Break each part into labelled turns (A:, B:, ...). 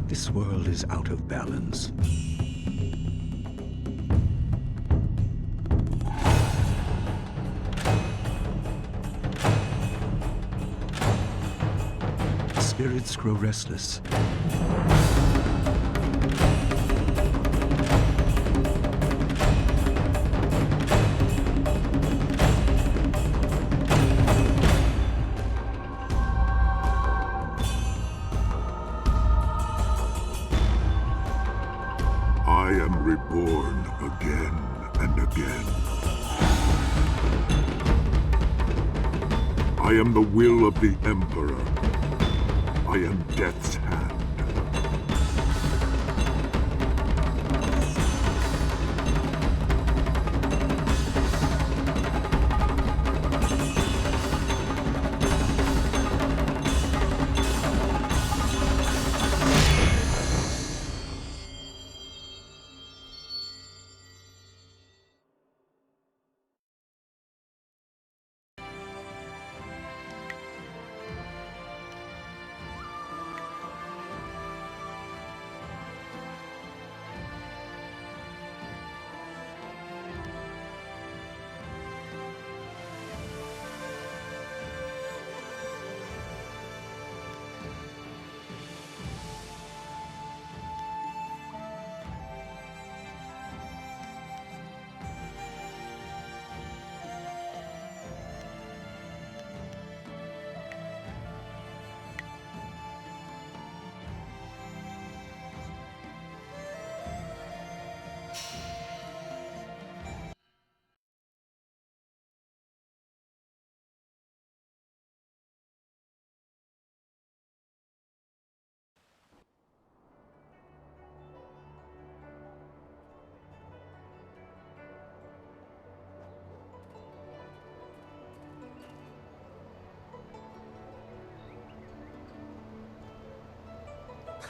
A: This world is out of balance. Spirits grow restless.
B: I am reborn again and again. I am the will of the Emperor. I am Death's hand.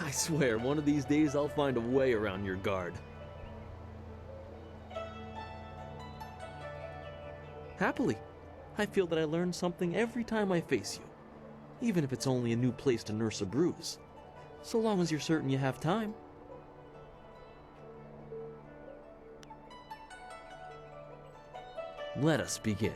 C: I swear, one of these days I'll find a way around your guard. Happily, I feel that I learn something every time I face you, even if it's only a new place to nurse a bruise, so long as you're certain you have time. Let us begin.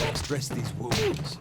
D: Express these wounds.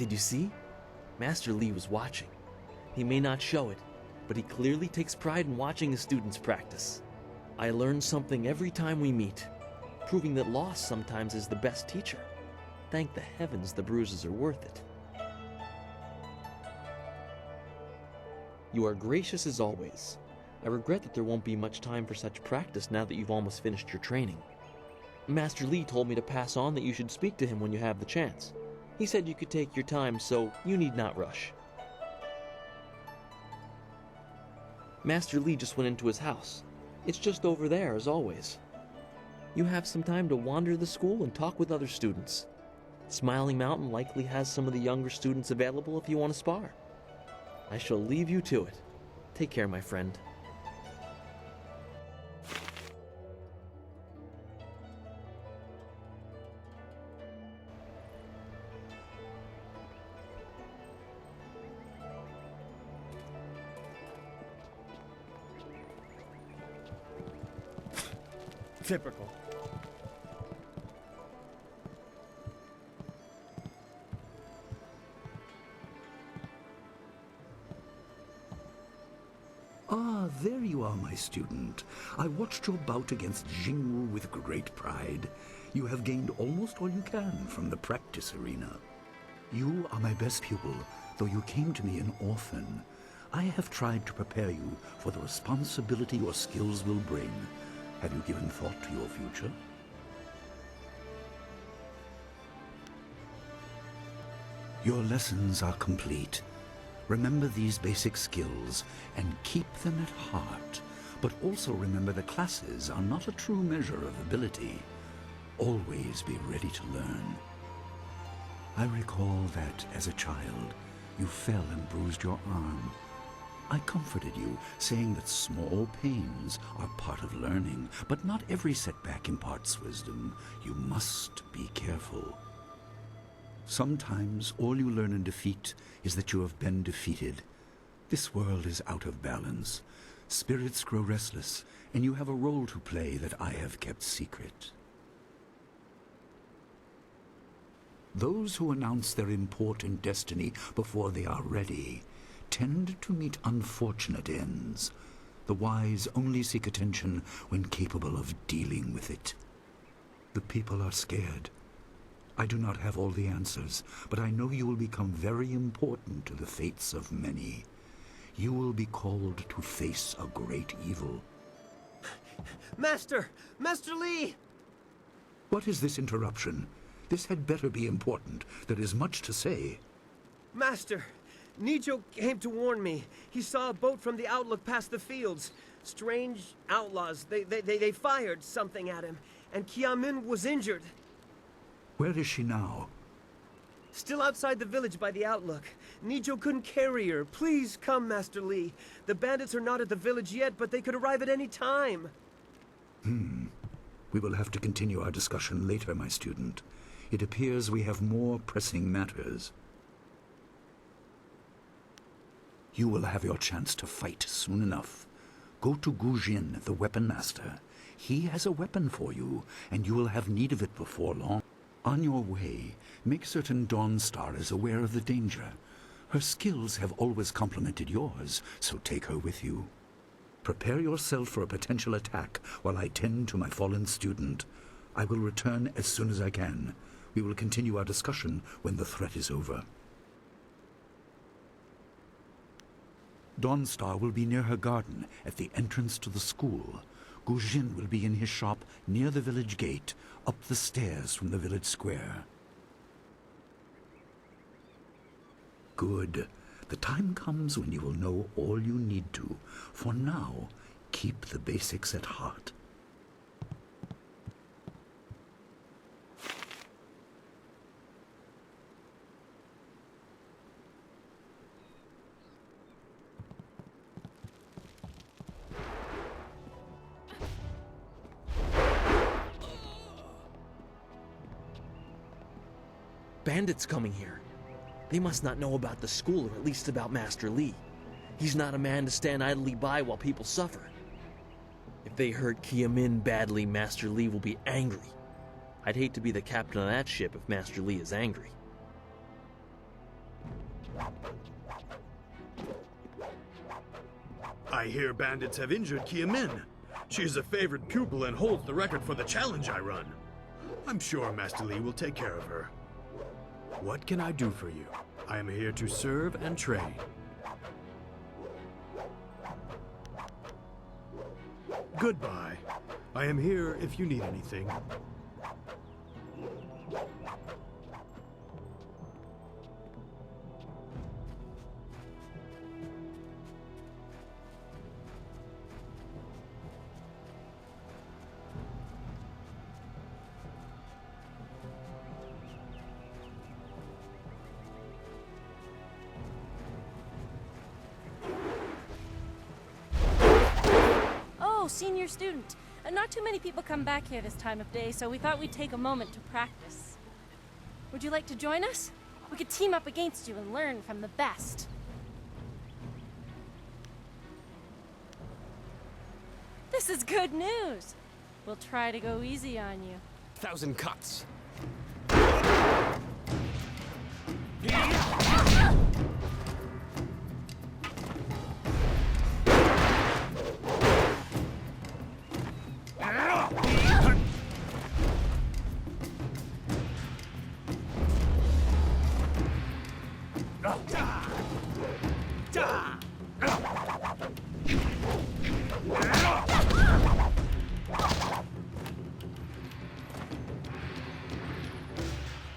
C: Did you see? Master Li was watching. He may not show it, but he clearly takes pride in watching his students practice. I learn something every time we meet, proving that loss sometimes is the best teacher. Thank the heavens the bruises are worth it. You are gracious as always. I regret that there won't be much time for such practice now that you've almost finished your training. Master Li told me to pass on that you should speak to him when you have the chance. He said you could take your time, so you need not rush. Master Li just went into his house. It's just over there, as always. You have some time to wander the school and talk with other students. Smiling Mountain likely has some of the younger students available if you want to spar. I shall leave you to it. Take care, my friend.
E: Typical.
A: Ah, there you are, my student. I watched your bout against Jingwu with great pride. You have gained almost all you can from the practice arena. You are my best pupil, though you came to me an orphan. I have tried to prepare you for the responsibility your skills will bring. Have you given thought to your future? Your lessons are complete. Remember these basic skills and keep them at heart. But also remember the classes are not a true measure of ability. Always be ready to learn. I recall that, as a child, you fell and bruised your arm. I comforted you, saying that small pains are part of learning, but not every setback imparts wisdom. You must be careful. Sometimes all you learn in defeat is that you have been defeated. This world is out of balance. Spirits grow restless, and you have a role to play that I have kept secret. Those who announce their important destiny before they are ready tend to meet unfortunate ends. The wise only seek attention when capable of dealing with it. The people are scared. I do not have all the answers, but I know you will become very important to the fates of many. You will be called to face a great evil.
E: Master! Master Li!
A: What is this interruption? This had better be important. There is much to say.
E: Master! Nijo came to warn me. He saw a boat from the outlook past the fields. Strange outlaws. They fired something at him, and Kiamin was injured.
A: Where is she now?
E: Still outside the village by the outlook. Nijo couldn't carry her. Please come, Master Li. The bandits are not at the village yet, but they could arrive at any time.
A: We will have to continue our discussion later, my student. It appears we have more pressing matters. You will have your chance to fight soon enough. Go to Gujin, the weapon master. He has a weapon for you, and you will have need of it before long. On your way, make certain Dawnstar is aware of the danger. Her skills have always complemented yours, so take her with you. Prepare yourself for a potential attack while I tend to my fallen student. I will return as soon as I can. We will continue our discussion when the threat is over. Dawnstar will be near her garden at the entrance to the school. Gujin will be in his shop near the village gate, up the stairs from the village square. Good. The time comes when you will know all you need to. For now, keep the basics at heart.
C: Bandits coming here. They must not know about the school, or at least about Master Li. He's not a man to stand idly by while people suffer. If they hurt Kiamin badly, Master Li will be angry. I'd hate to be the captain of that ship if Master Li is angry.
F: I hear bandits have injured Kiamin. She's a favored pupil and holds the record for the challenge I run. I'm sure Master Li will take care of her.
D: What can I do for you? I am here to serve and train. Goodbye. I am here if you need anything.
G: Senior student. Not too many people come back here this time of day, so we thought we'd take a moment to practice. Would you like to join us? We could team up against you and learn from the best. This is good news. We'll try to go easy on you.
D: 1,000 cuts.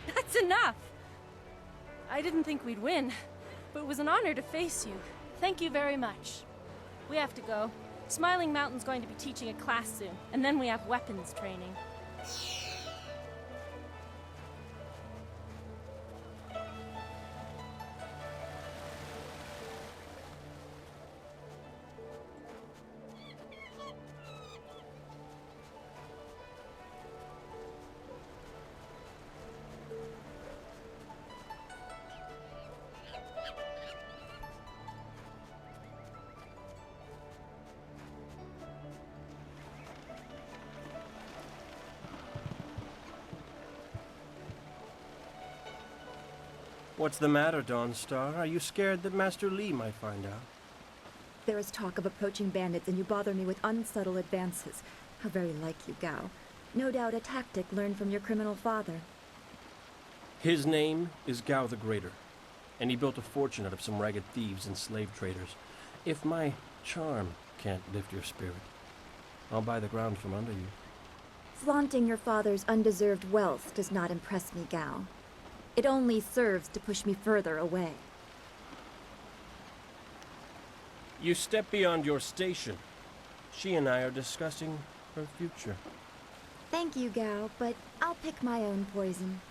G: That's enough! I didn't think we'd win, but it was an honor to face you. Thank you very much. We have to go. Smiling Mountain's going to be teaching a class soon, and then we have weapons training.
E: What's the matter, Dawnstar? Are you scared that Master Li might find out?
H: There is talk of approaching bandits, and you bother me with unsubtle advances. How very like you, Gao. No doubt a tactic learned from your criminal father.
I: His name is Gao the Greater, and he built a fortune out of some ragged thieves and slave traders. If my charm can't lift your spirit, I'll buy the ground from under you.
H: Flaunting your father's undeserved wealth does not impress me, Gao. It only serves to push me further away.
I: You step beyond your station. She and I are discussing her future.
H: Thank you, Gao, but I'll pick my own poison.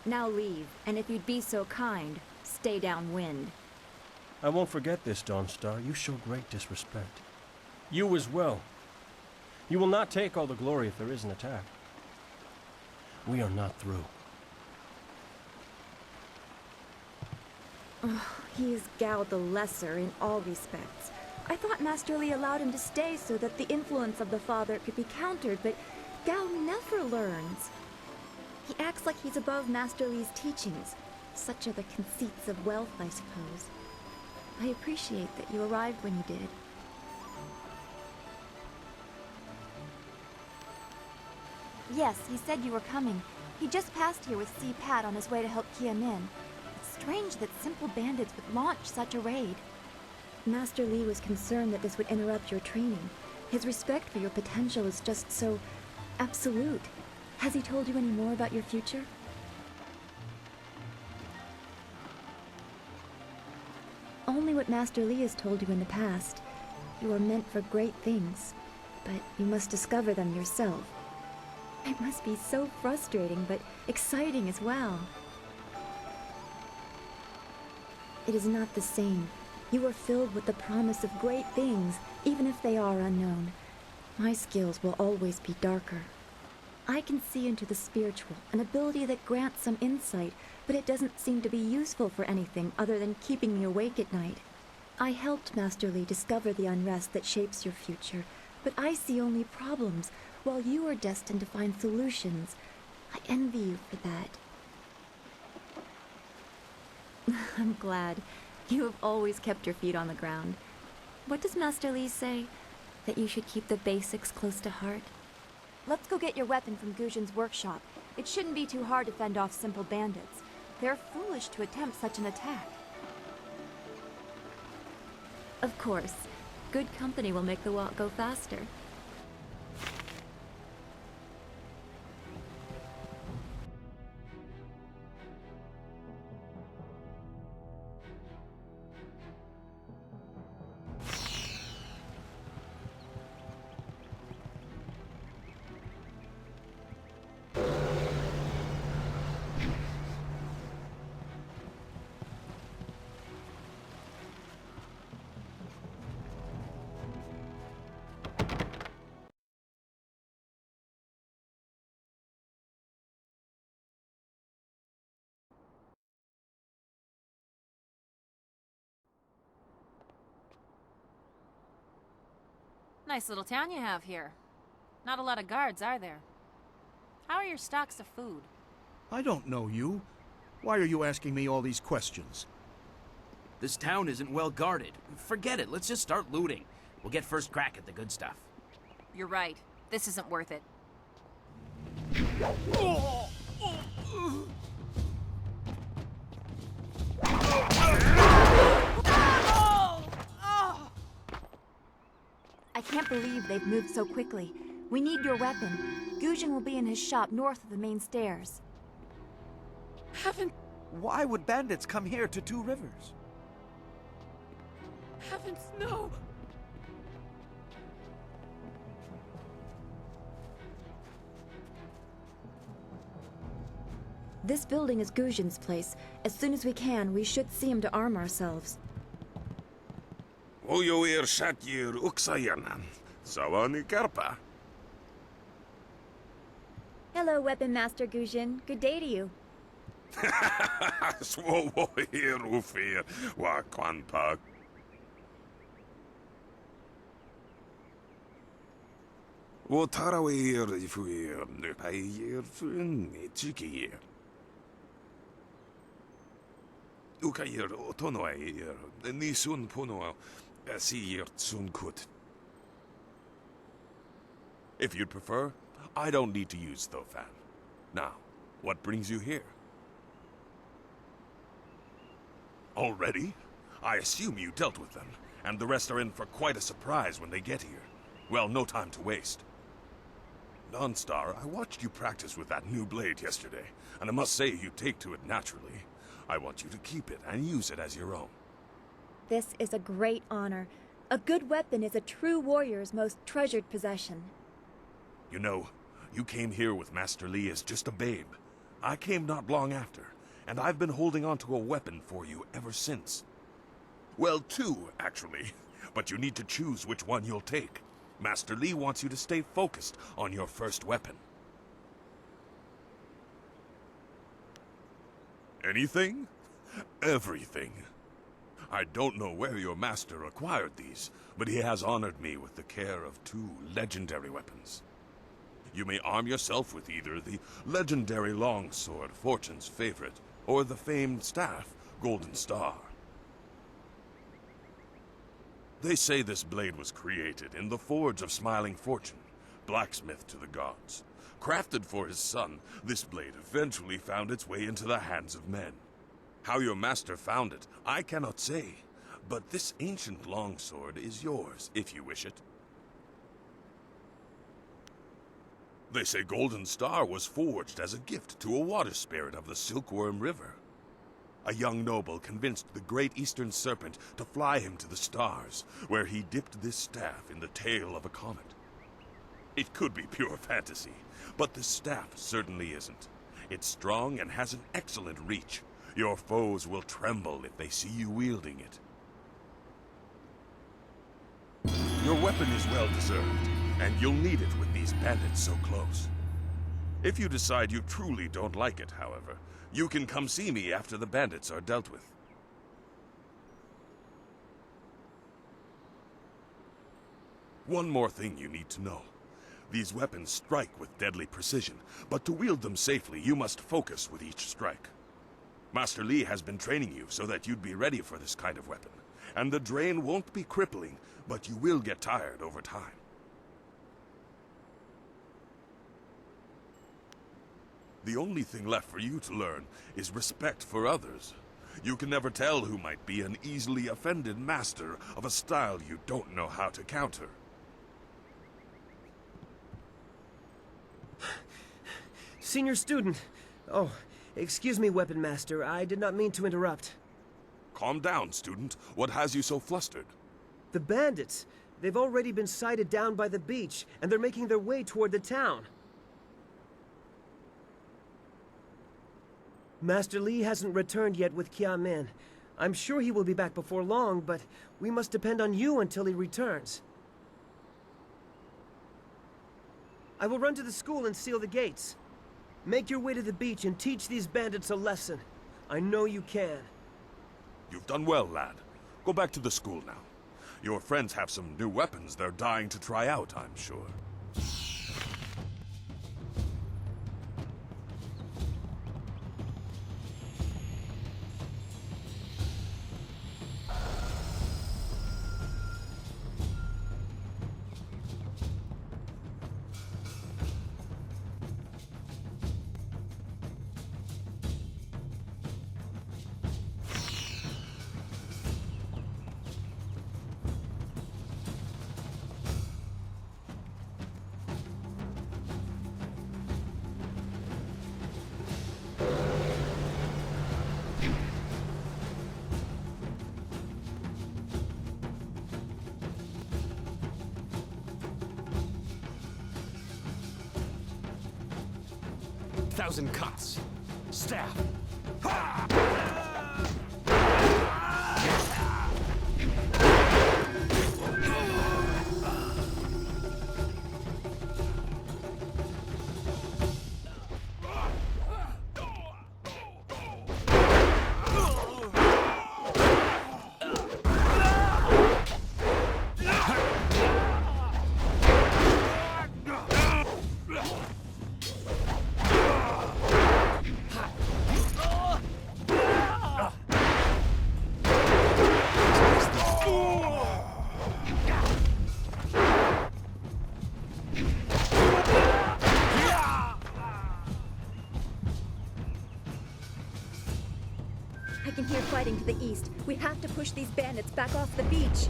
H: Now leave, and if you'd be so kind, stay downwind.
I: I won't forget this, Dawnstar. You show great disrespect. You as well. You will not take all the glory if there is an attack. We are not through.
H: Oh, he is Gao the Lesser in all respects. I thought Master Li allowed him to stay so that the influence of the father could be countered, but Gao never learns. He acts like he's above Master Li's teachings. Such are the conceits of wealth, I suppose. I appreciate that you arrived when you did. Yes, he said you were coming. He just passed here with Si Pat on his way to help Kia Min. It's strange that simple bandits would launch such a raid. Master Li was concerned that this would interrupt your training. His respect for your potential is just so absolute. Has he told you any more about your future? Only what Master Li has told you in the past. You are meant for great things, but you must discover them yourself. It must be so frustrating, but exciting as well. It is not the same. You are filled with the promise of great things, even if they are unknown. My skills will always be darker. I can see into the spiritual, an ability that grants some insight, but it doesn't seem to be useful for anything other than keeping me awake at night. I helped Master Li discover the unrest that shapes your future, but I see only problems, while you are destined to find solutions. I envy you for that. I'm glad. You have always kept your feet on the ground. What does Master Li say? That you should keep the basics close to heart? Let's go get your weapon from Guzhen's workshop. It shouldn't be too hard to fend off simple bandits. They're foolish to attempt such an attack. Of course. Good company will make the walk go faster.
J: Nice little town you have here. Not a lot of guards, are there? How are your stocks of food?
K: I don't know you. Why are you asking me all these questions?
L: This town isn't well guarded. Forget it, let's just start looting. We'll get first crack at the good stuff.
J: You're right. This isn't worth it.
H: I can't believe they've moved so quickly. We need your weapon. Guzhen will be in his shop north of the main stairs.
M: Why would bandits come here to Two Rivers?
J: Heavens, no!
H: This building is Guzhen's place. As soon as we can, we should see him to arm ourselves.
B: Ujoir Shatyir Uksayanan. Sawani Karpa.
H: Hello, Weapon Master Guzhen. Good day to you.
B: Swoir Ufir Wakwanpa. Wotarawir Fuir Payir Fun Chikir. Ukayir Otonoir Nisun Puno. If you'd prefer, I don't need to use Thofan. Now, what brings you here? Already? I assume you dealt with them, and the rest are in for quite a surprise when they get here. Well, no time to waste. Dawnstar, I watched you practice with that new blade yesterday, and I must say you take to it naturally. I want you to keep it and use it as your own.
H: This is a great honor. A good weapon is a true warrior's most treasured possession.
B: You know, you came here with Master Li as just a babe. I came not long after, and I've been holding on to a weapon for you ever since. Well, two, actually. But you need to choose which one you'll take. Master Li wants you to stay focused on your first weapon. Anything? Everything. I don't know where your master acquired these, but he has honored me with the care of two legendary weapons. You may arm yourself with either the legendary longsword, Fortune's favorite, or the famed staff, Golden Star. They say this blade was created in the forge of Smiling Fortune, blacksmith to the gods. Crafted for his son, this blade eventually found its way into the hands of men. How your master found it, I cannot say, but this ancient longsword is yours, if you wish it. They say Golden Star was forged as a gift to a water spirit of the Silkworm River. A young noble convinced the great Eastern Serpent to fly him to the stars, where he dipped this staff in the tail of a comet. It could be pure fantasy, but the staff certainly isn't. It's strong and has an excellent reach. Your foes will tremble if they see you wielding it. Your weapon is well deserved, and you'll need it with these bandits so close. If you decide you truly don't like it, however, you can come see me after the bandits are dealt with. One more thing you need to know. These weapons strike with deadly precision, but to wield them safely, you must focus with each strike. Master Li has been training you so that you'd be ready for this kind of weapon, and the drain won't be crippling, but you will get tired over time. The only thing left for you to learn is respect for others. You can never tell who might be an easily offended master of a style you don't know how to counter.
E: Senior student. Oh, excuse me, Weapon Master. I did not mean to interrupt.
B: Calm down, student. What has you so flustered?
E: The bandits. They've already been sighted down by the beach, and they're making their way toward the town. Master Li hasn't returned yet with Kia-min. I'm sure he will be back before long, but we must depend on you until he returns. I will run to the school and seal the gates. Make your way to the beach and teach these bandits a lesson. I know you can.
B: You've done well, lad. Go back to the school now. Your friends have some new weapons they're dying to try out, I'm sure.
N: Thousand cuts. Staff.
H: I can hear fighting to the east. We have to push these bandits back off the beach.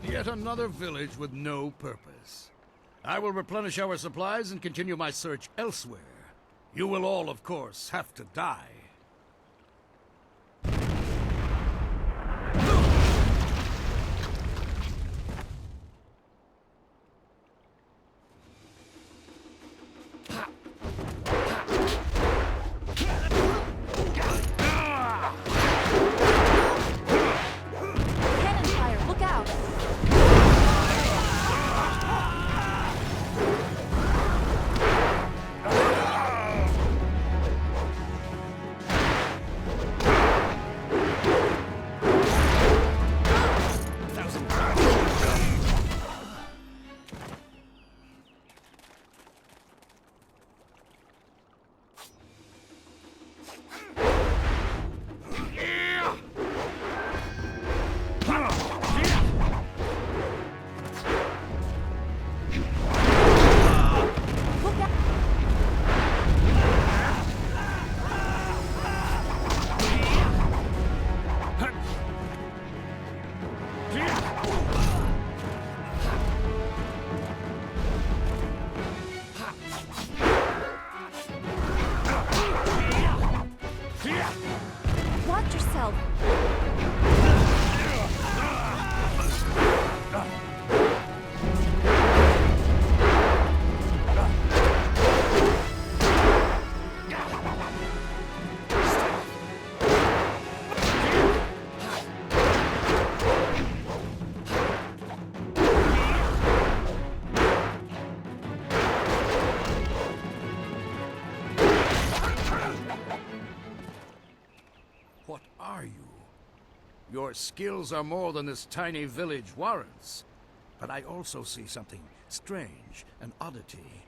K: Yet another village with no purpose. I will replenish our supplies and continue my search elsewhere. You will all, of course, have to die. Your skills are more than this tiny village warrants. But I also see something strange, an oddity.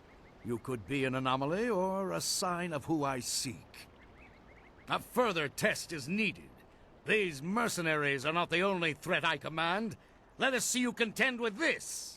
K: You could be an anomaly or a sign of who I seek. A further test is needed. These mercenaries are not the only threat I command. Let us see you contend with this!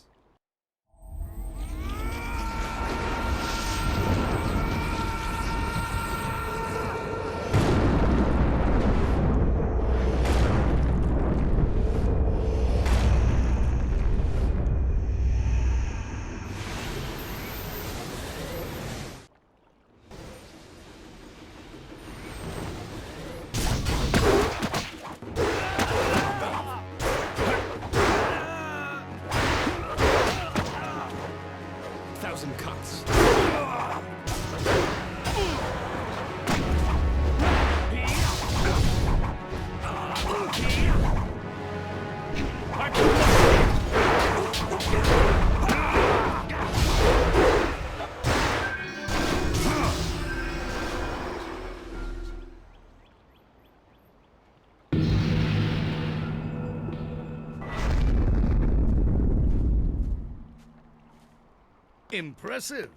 K: Impressive.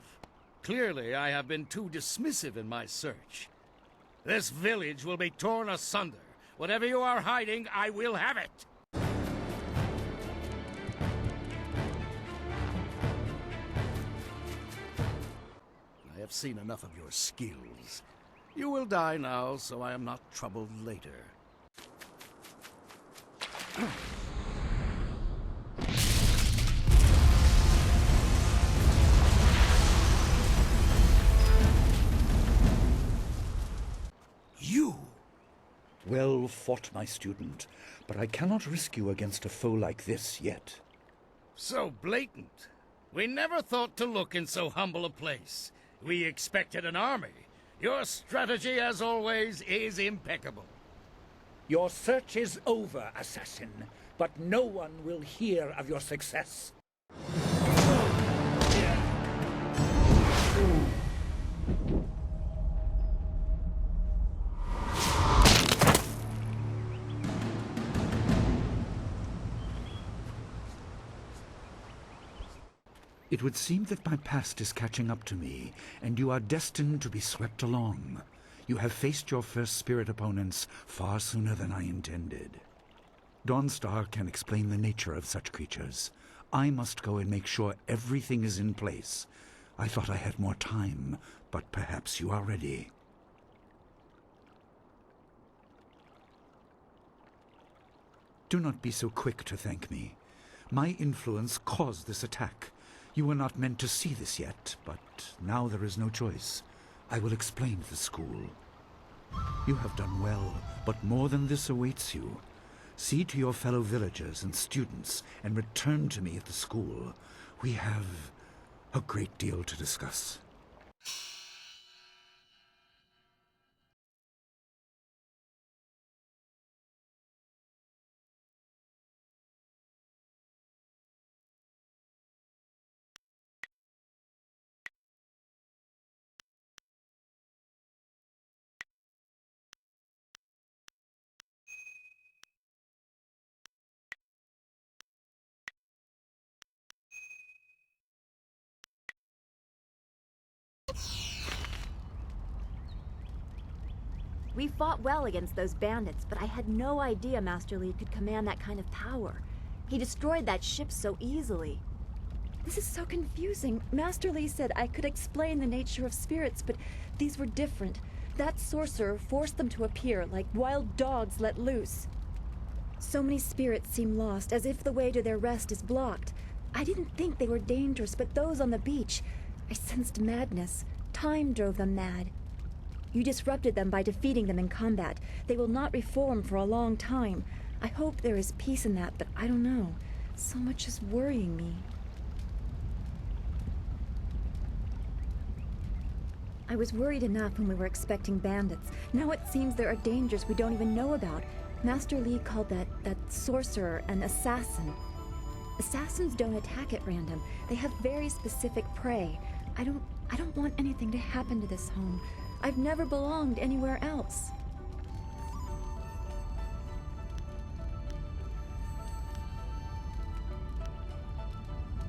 K: Clearly, I have been too dismissive in my search. This village will be torn asunder. Whatever you are hiding, I will have it. I have seen enough of your skills. You will die now, so I am not troubled later.
A: You! Well fought, my student, but I cannot risk you against a foe like this yet.
K: So blatant. We never thought to look in so humble a place. We expected an army. Your strategy, as always, is impeccable.
A: Your search is over, assassin, but no one will hear of your success. It would seem that my past is catching up to me, and you are destined to be swept along. You have faced your first spirit opponents far sooner than I intended. Dawnstar can explain the nature of such creatures. I must go and make sure everything is in place. I thought I had more time, but perhaps you are ready. Do not be so quick to thank me. My influence caused this attack. You were not meant to see this yet, but now there is no choice. I will explain the school. You have done well, but more than this awaits you. See to your fellow villagers and students, and return to me at the school. We have a great deal to discuss.
H: We fought well against those bandits, but I had no idea Master Li could command that kind of power. He destroyed that ship so easily. This is so confusing. Master Li said I could explain the nature of spirits, but these were different. That sorcerer forced them to appear like wild dogs let loose. So many spirits seem lost, as if the way to their rest is blocked. I didn't think they were dangerous, but those on the beach, I sensed madness. Time drove them mad. You disrupted them by defeating them in combat. They will not reform for a long time. I hope there is peace in that, but I don't know. So much is worrying me. I was worried enough when we were expecting bandits. Now it seems there are dangers we don't even know about. Master Li called that sorcerer an assassin. Assassins don't attack at random. They have very specific prey. I don't want anything to happen to this home. I've never belonged anywhere else.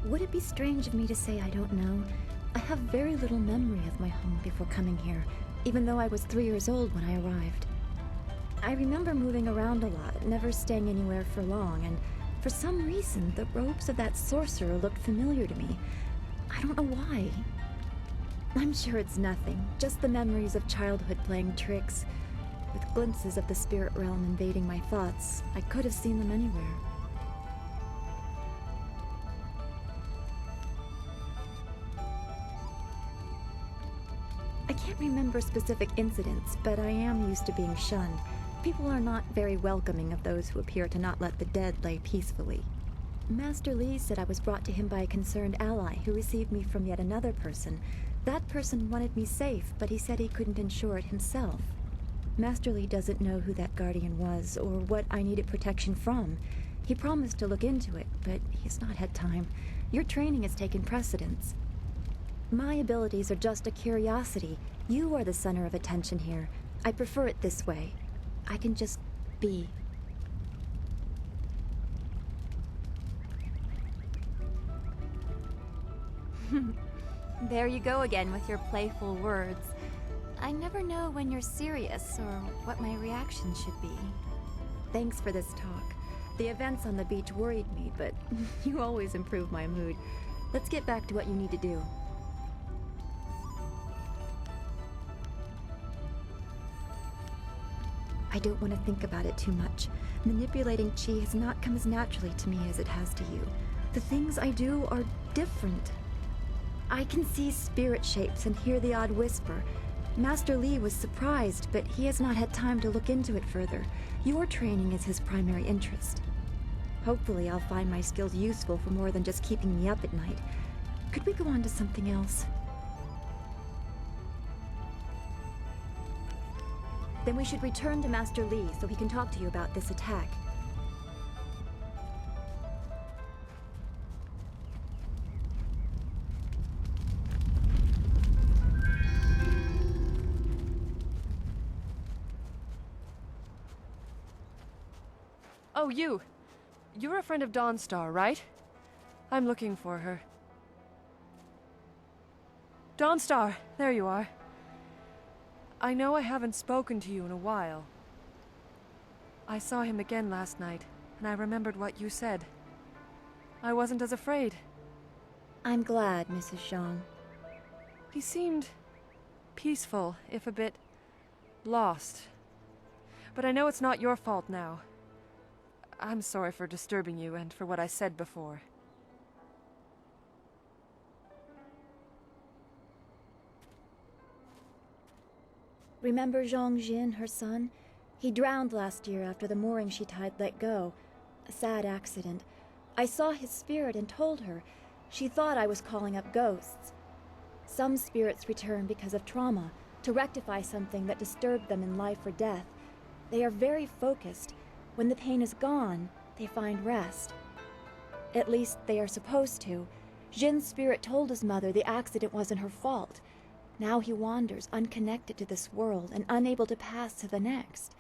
H: Would it be strange of me to say I don't know? I have very little memory of my home before coming here, even though I was 3 years old when I arrived. I remember moving around a lot, never staying anywhere for long, and for some reason, the robes of that sorcerer looked familiar to me. I don't know why. I'm sure it's nothing, just the memories of childhood playing tricks. With glimpses of the spirit realm invading my thoughts, I could have seen them anywhere. I can't remember specific incidents, but I am used to being shunned. People are not very welcoming of those who appear to not let the dead lay peacefully. Master Li said I was brought to him by a concerned ally who received me from yet another person. That person wanted me safe, but he said he couldn't ensure it himself. Master Li doesn't know who that guardian was or what I needed protection from. He promised to look into it, but he's not had time. Your training has taken precedence. My abilities are just a curiosity. You are the center of attention here. I prefer it this way. I can just be.
O: There you go again with your playful words. I never know when you're serious or what my reaction should be.
H: Thanks for this talk. The events on the beach worried me, but you always improve my mood. Let's get back to what you need to do. I don't want to think about it too much. Manipulating chi has not come as naturally to me as it has to you. The things I do are different. I can see spirit shapes and hear the odd whisper. Master Li was surprised, but he has not had time to look into it further. Your training is his primary interest. Hopefully I'll find my skills useful for more than just keeping me up at night. Could we go on to something else? Then we should return to Master Li so he can talk to you about this attack.
P: Oh, you! You're a friend of Dawnstar, right? I'm looking for her. Dawnstar, there you are. I know I haven't spoken to you in a while. I saw him again last night, and I remembered what you said. I wasn't as afraid.
H: I'm glad, Mrs. Zhang.
P: He seemed peaceful, if a bit lost. But I know it's not your fault now. I'm sorry for disturbing you and for what I said before.
H: Remember Zhang Jin, her son? He drowned last year after the mooring she tied let go. A sad accident. I saw his spirit and told her. She thought I was calling up ghosts. Some spirits return because of trauma, to rectify something that disturbed them in life or death. They are very focused. When the pain is gone, they find rest. At least they are supposed to. Jin's spirit told his mother the accident wasn't her fault. Now he wanders, unconnected to this world and unable to pass to the next.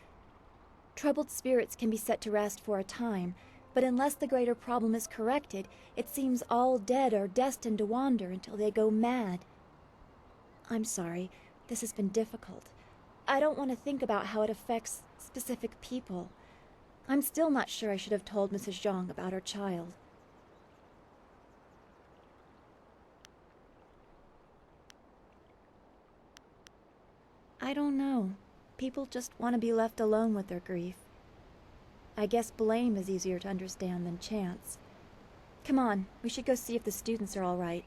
H: Troubled spirits can be set to rest for a time, but unless the greater problem is corrected, it seems all dead are destined to wander until they go mad. I'm sorry, this has been difficult. I don't want to think about how it affects specific people. I'm still not sure I should have told Mrs. Zhang about her child. I don't know. People just want to be left alone with their grief. I guess blame is easier to understand than chance. Come on, we should go see if the students are all right.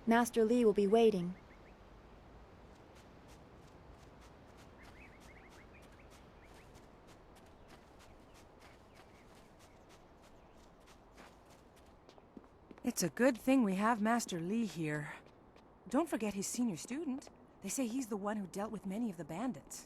H: Master Li will be waiting.
Q: It's a good thing we have Master Li here. Don't forget his senior student. They say he's the one who dealt with many of the bandits.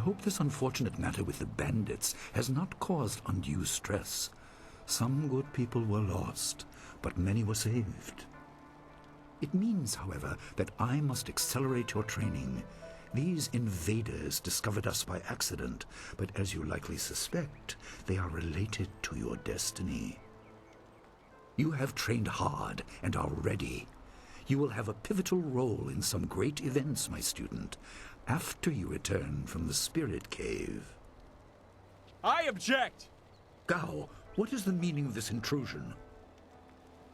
A: hope this unfortunate matter with the bandits has not caused undue stress. Some good people were lost, but many were saved. It means, however, that I must accelerate your training. These invaders discovered us by accident, but as you likely suspect, they are related to your destiny. You have trained hard and are ready. You will have a pivotal role in some great events, my student, after you return from the Spirit Cave.
I: I object!
A: Gao, what is the meaning of this intrusion?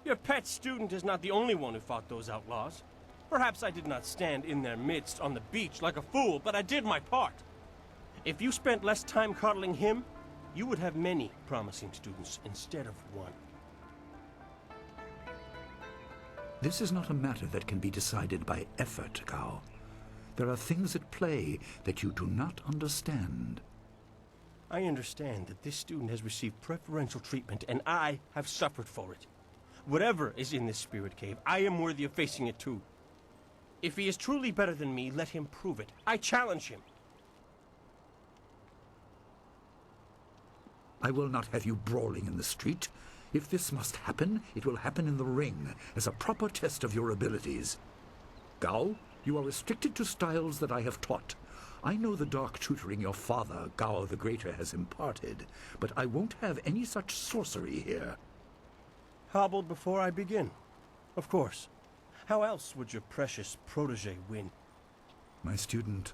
I: Your pet student is not the only one who fought those outlaws. Perhaps I did not stand in their midst on the beach like a fool, but I did my part. If you spent less time coddling him, you would have many promising students instead of one.
A: This is not a matter that can be decided by effort, Gao. There are things at play that you do not understand.
I: I understand that this student has received preferential treatment, and I have suffered for it. Whatever is in this spirit cave, I am worthy of facing it too. If he is truly better than me, let him prove it. I challenge him.
A: I will not have you brawling in the street. If this must happen, it will happen in the ring, as a proper test of your abilities. Gao, you are restricted to styles that I have taught. I know the dark tutoring your father, Gao the Greater, has imparted, but I won't have any such sorcery here.
I: Hobbled before I begin. Of course. How else would your precious protege win?
A: My student,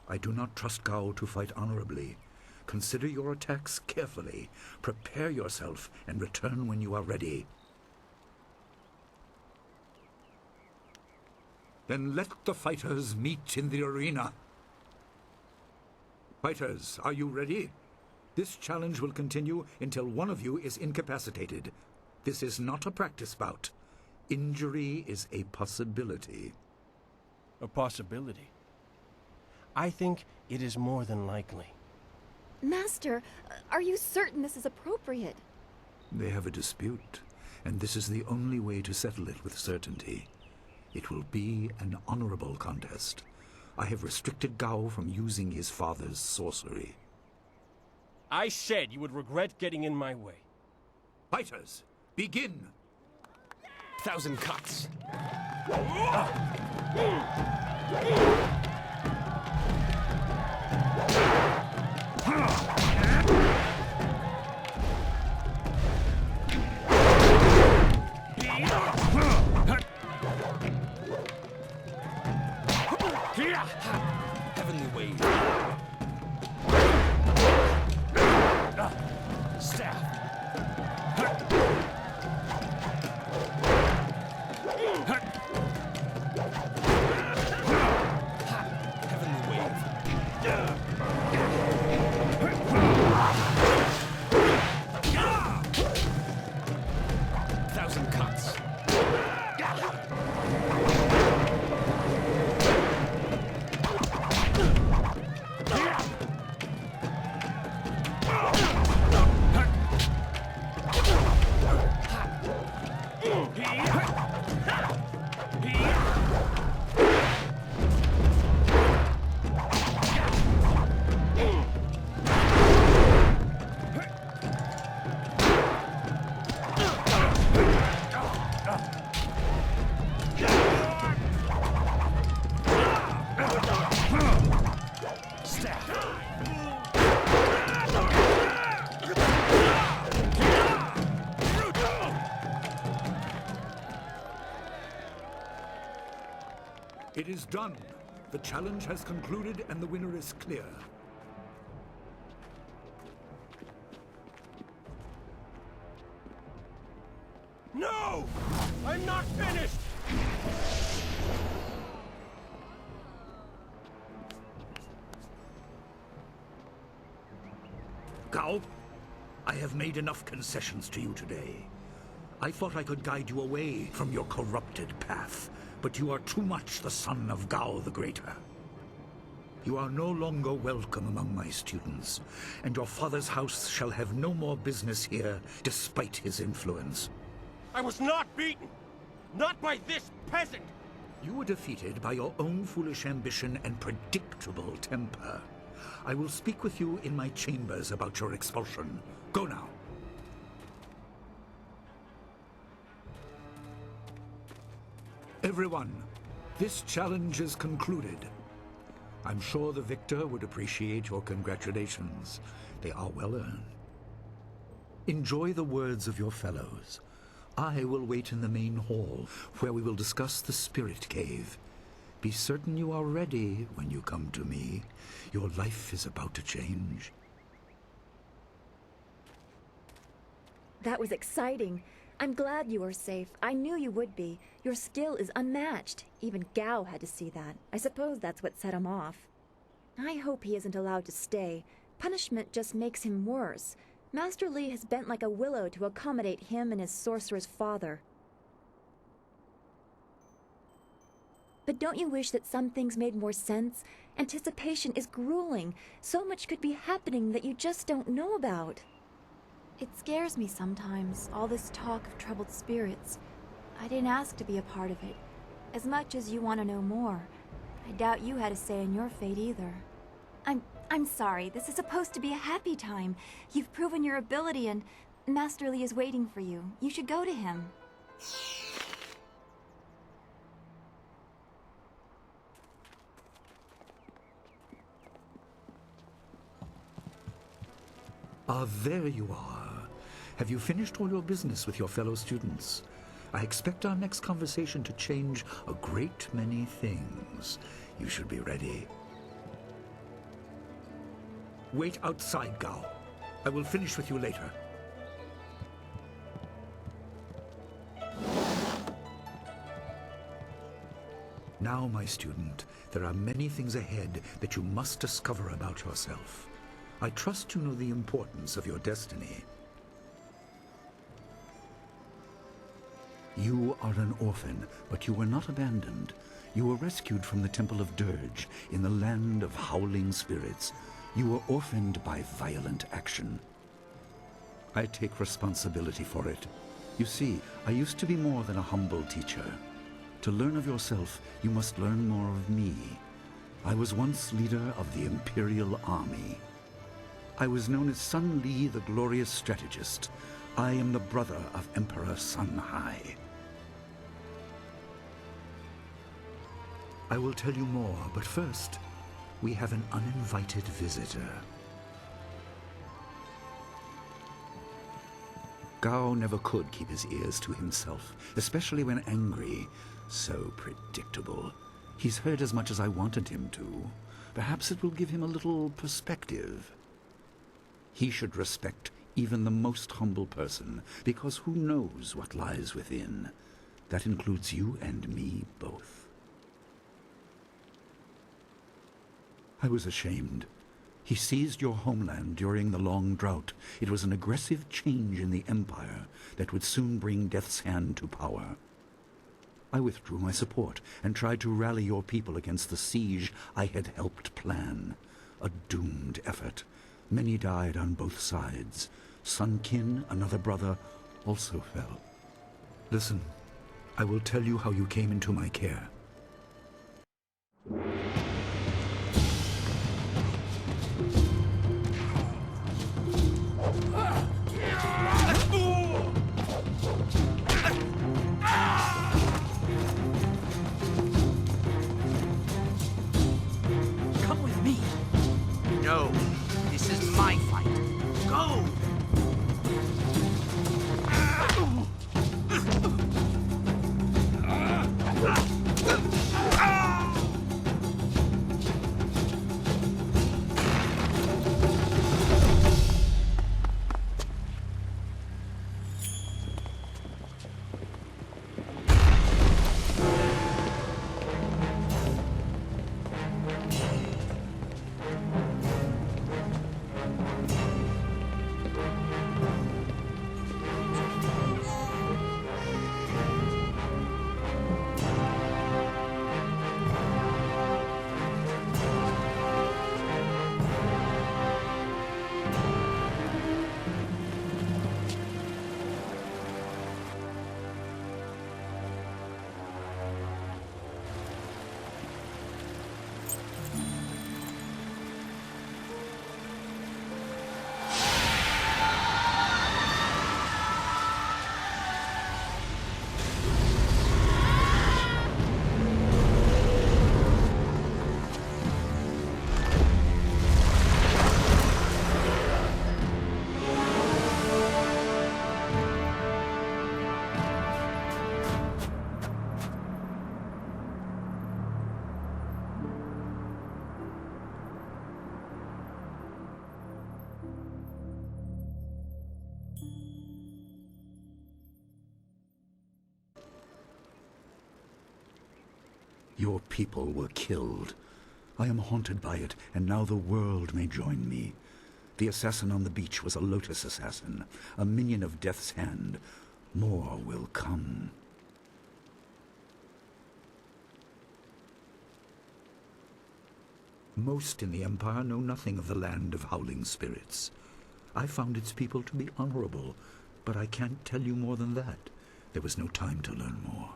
A: I do not trust Gao to fight honorably. Consider your attacks carefully. Prepare yourself and return when you are ready. Then let the fighters meet in the arena. Fighters, are you ready? This challenge will continue until one of you is incapacitated. This is not a practice bout. Injury is a possibility.
I: A possibility? I think it is more than likely.
H: Master, are you certain this is appropriate?
A: They have a dispute, and this is the only way to settle it with certainty. It will be an honorable contest. I have restricted Gao from using his father's sorcery.
I: I said you would regret getting in my way.
A: Fighters, begin!
N: 1,000 cuts. Heavenly wave. Staff. Heavenly wave. 1,000 cuts.
A: It is done. The challenge has concluded and the winner is clear.
I: No! I'm not finished!
A: Gao, I have made enough concessions to you today. I thought I could guide you away from your corrupted path, but you are too much the son of Gao the Greater. You are no longer welcome among my students, and your father's house shall have no more business here, despite his influence.
I: I was not beaten! Not by this peasant!
A: You were defeated by your own foolish ambition and predictable temper. I will speak with you in my chambers about your expulsion. Go now. Everyone, this challenge is concluded. I'm sure the victor would appreciate your congratulations. They are well earned. Enjoy the words of your fellows. I will wait in the main hall, where we will discuss the Spirit Cave. Be certain you are ready when you come to me. Your life is about to change.
H: That was exciting. I'm glad you were safe. I knew you would be. Your skill is unmatched. Even Gao had to see that. I suppose that's what set him off. I hope he isn't allowed to stay. Punishment just makes him worse. Master Li has bent like a willow to accommodate him and his sorcerer's father. But don't you wish that some things made more sense? Anticipation is grueling. So much could be happening that you just don't know about. It scares me sometimes, all this talk of troubled spirits. I didn't ask to be a part of it. As much as you want to know more, I doubt you had a say in your fate either. I'm sorry, this is supposed to be a happy time. You've proven your ability and Master Li is waiting for you. You should go to him.
A: Ah, there you are. Have you finished all your business with your fellow students? I expect our next conversation to change a great many things. You should be ready. Wait outside, Gao. I will finish with you later. Now, my student, there are many things ahead that you must discover about yourself. I trust you know the importance of your destiny. You are an orphan, but you were not abandoned. You were rescued from the Temple of Dirge in the land of howling spirits. You were orphaned by violent action. I take responsibility for it. You see, I used to be more than a humble teacher. To learn of yourself, you must learn more of me. I was once leader of the Imperial Army. I was known as Sun Li, the glorious strategist. I am the brother of Emperor Sun Hai. I will tell you more, but first, we have an uninvited visitor. Gao never could keep his ears to himself, especially when angry. So predictable. He's heard as much as I wanted him to. Perhaps it will give him a little perspective. He should respect even the most humble person, because who knows what lies within? That includes you and me both. I was ashamed. He seized your homeland during the long drought. It was an aggressive change in the Empire that would soon bring Death's Hand to power. I withdrew my support and tried to rally your people against the siege I had helped plan. A doomed effort. Many died on both sides. Sun Qin, another brother, also fell. Listen, I will tell you how you came into my care.
L: Come with me. No, this is my fight. Go!
A: Your people were killed. I am haunted by it, and now the world may join me. The assassin on the beach was a Lotus assassin, a minion of Death's Hand. More will come. Most in the Empire know nothing of the land of howling spirits. I found its people to be honorable, but I can't tell you more than that. There was no time to learn more.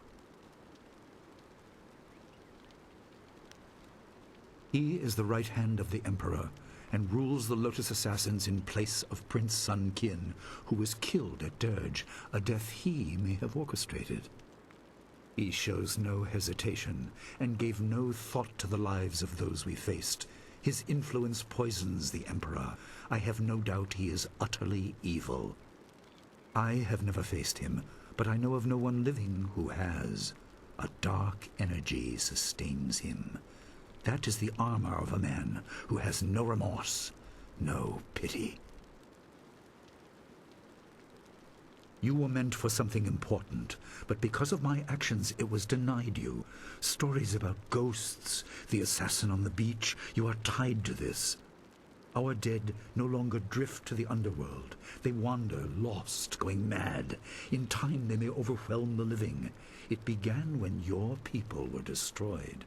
A: He is the right hand of the Emperor, and rules the Lotus Assassins in place of Prince Sun Qin, who was killed at Dirge, a death he may have orchestrated. He shows no hesitation, and gave no thought to the lives of those we faced. His influence poisons the Emperor. I have no doubt he is utterly evil. I have never faced him, but I know of no one living who has. A dark energy sustains him. That is the armor of a man who has no remorse, no pity. You were meant for something important, but because of my actions it was denied you. Stories about ghosts, the assassin on the beach, you are tied to this. Our dead no longer drift to the underworld. They wander, lost, going mad. In time they may overwhelm the living. It began when your people were destroyed.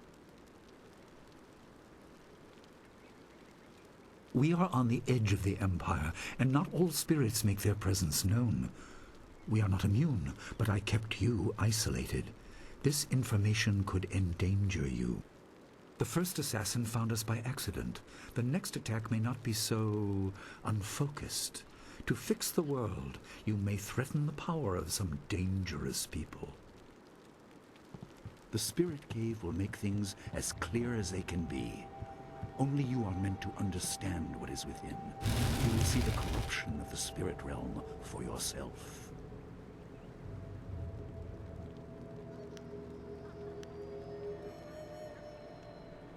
A: We are on the edge of the Empire, and not all spirits make their presence known. We are not immune, but I kept you isolated. This information could endanger you. The first assassin found us by accident. The next attack may not be so unfocused. To fix the world, you may threaten the power of some dangerous people. The Spirit Cave will make things as clear as they can be. Only you are meant to understand what is within. You will see the corruption of the spirit realm for yourself.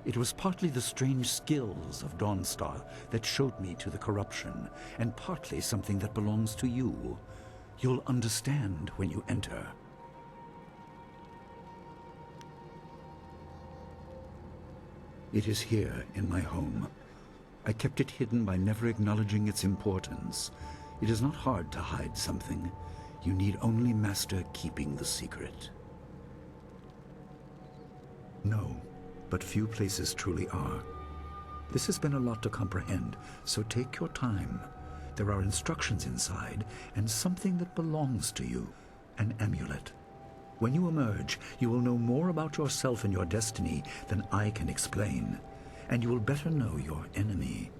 A: It was partly the strange skills of Dawnstar that showed me to the corruption, and partly something that belongs to you. You'll understand when you enter. It is here in my home. I kept it hidden by never acknowledging its importance. It is not hard to hide something. You need only master keeping the secret. No, but few places truly are. This has been a lot to comprehend, so take your time. There are instructions inside, and something that belongs to you, an amulet. When you emerge, you will know more about yourself and your destiny than I can explain, and you will better know your enemy.